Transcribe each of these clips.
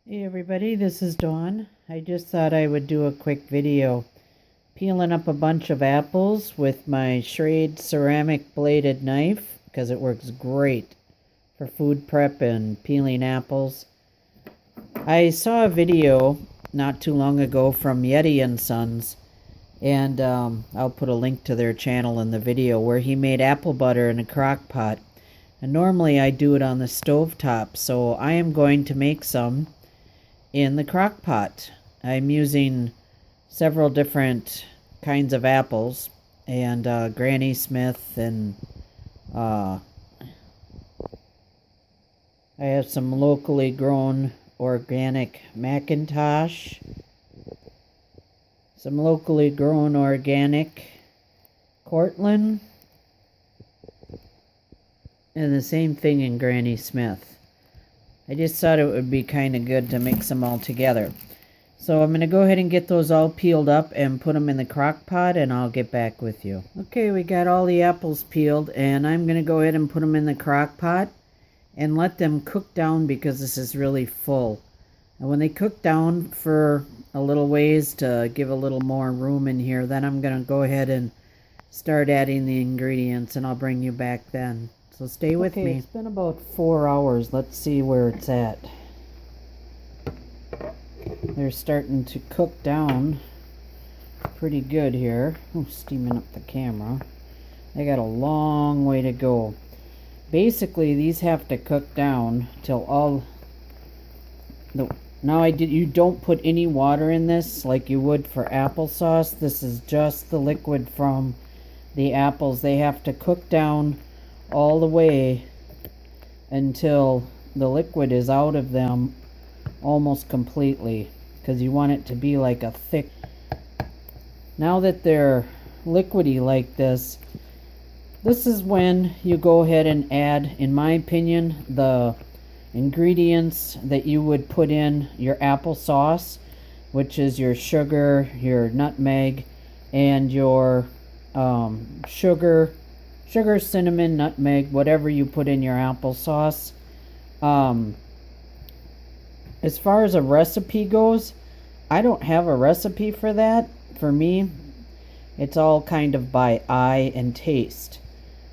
Hey everybody, this is Dawn. I just thought I would do a quick video peeling up a bunch of apples with my Schrade ceramic bladed knife because it works great for food prep and peeling apples. I saw a video not too long ago from Yeti and Sons, and I'll put a link to their channel in the video, where he made apple butter in a crock pot. And normally I do it on the stove top, so I am going to make some in the crock pot. I'm using several different kinds of apples, and Granny Smith, and I have some locally grown organic Macintosh, some locally grown organic Cortland, and the same thing in Granny Smith. I just thought it would be kind of good to mix them all together. So I'm going to go ahead and get those all peeled up and put them in the crock pot, and I'll get back with you. Okay, we got all the apples peeled, and I'm going to go ahead and put them in the crock pot and let them cook down because this is really full. And when they cook down for a little ways to give a little more room in here, then I'm going to go ahead and start adding the ingredients, and I'll bring you back then. So stay with me. It's been about 4 hours. Let's see where it's at. They're starting to cook down pretty good here. Oh, steaming up the camera. They got a long way to go. Basically, these have to cook down till all the... Now you don't put any water in this like you would for applesauce. This is just the liquid from the apples. They have to cook down all the way until the liquid is out of them almost completely, because you want it to be like a thick... Now that they're liquidy like this is when you go ahead and add, in my opinion, the ingredients that you would put in your applesauce, which is your sugar, your nutmeg, and your sugar, cinnamon, nutmeg, whatever you put in your applesauce. As far as a recipe goes, I don't have a recipe for that. For me, it's all kind of by eye and taste.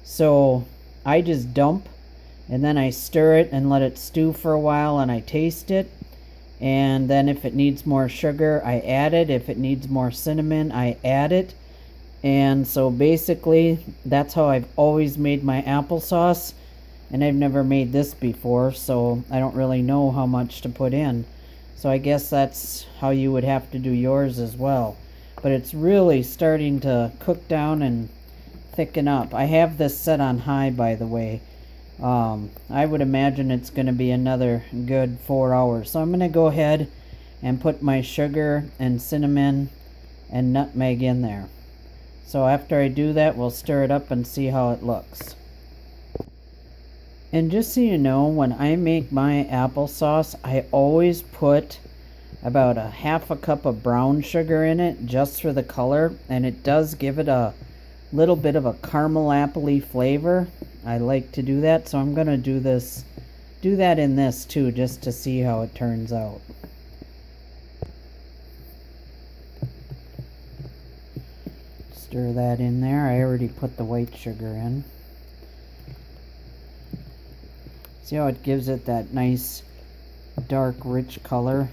So I just dump, and then I stir it and let it stew for a while, and I taste it. And then if it needs more sugar, I add it. If it needs more cinnamon, I add it. And so basically, that's how I've always made my applesauce. And I've never made this before, so I don't really know how much to put in. So I guess that's how you would have to do yours as well. But it's really starting to cook down and thicken up. I have this set on high, by the way. I would imagine it's going to be another good 4 hours. So I'm going to go ahead and put my sugar and cinnamon and nutmeg in there. So after I do that, we'll stir it up and see how it looks. And just so you know, when I make my applesauce, I always put about a half a cup of brown sugar in it just for the color, and it does give it a little bit of a caramel apple-y flavor. I like to do that, so I'm going to do that in this too, just to see how it turns out. Stir that in there. I already put the white sugar in. See how it gives it that nice dark rich color?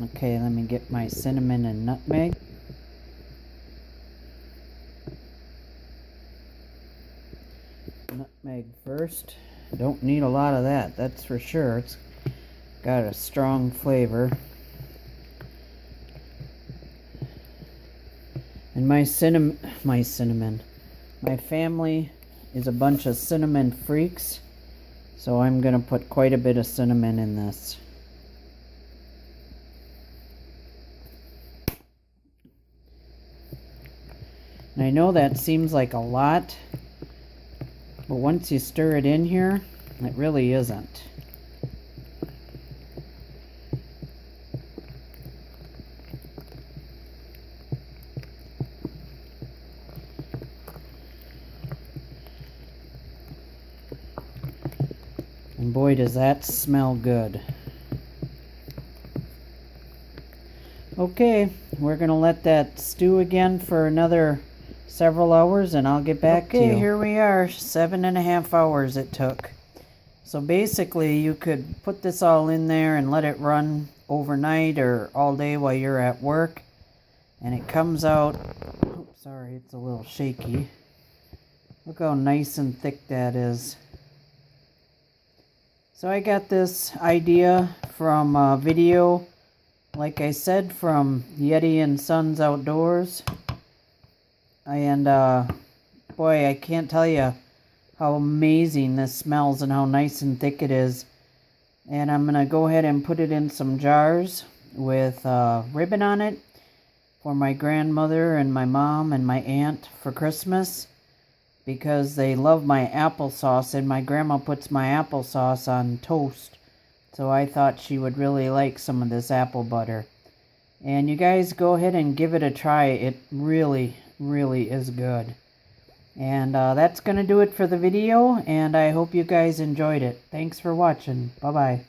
Okay, let me get my cinnamon and nutmeg. Nutmeg first. Don't need a lot of that, that's for sure. It's got a strong flavor. And my family is a bunch of cinnamon freaks, so I'm going to put quite a bit of cinnamon in this. And I know that seems like a lot, but once you stir it in here, it really isn't. And boy, does that smell good. Okay, we're going to let that stew again for another several hours and I'll get back to you. Okay, here we are. 7.5 hours it took. So basically you could put this all in there and let it run overnight or all day while you're at work. And it comes out, oops, sorry, it's a little shaky. Look how nice and thick that is. So I got this idea from a video, like I said, from Yeti and Sons Outdoors. And boy, I can't tell you how amazing this smells and how nice and thick it is. And I'm going to go ahead and put it in some jars with ribbon on it for my grandmother and my mom and my aunt for Christmas, because they love my applesauce, and my grandma puts my applesauce on toast. So I thought she would really like some of this apple butter. And you guys go ahead and give it a try. It really, really is good. And that's going to do it for the video, and I hope you guys enjoyed it. Thanks for watching. Bye-bye.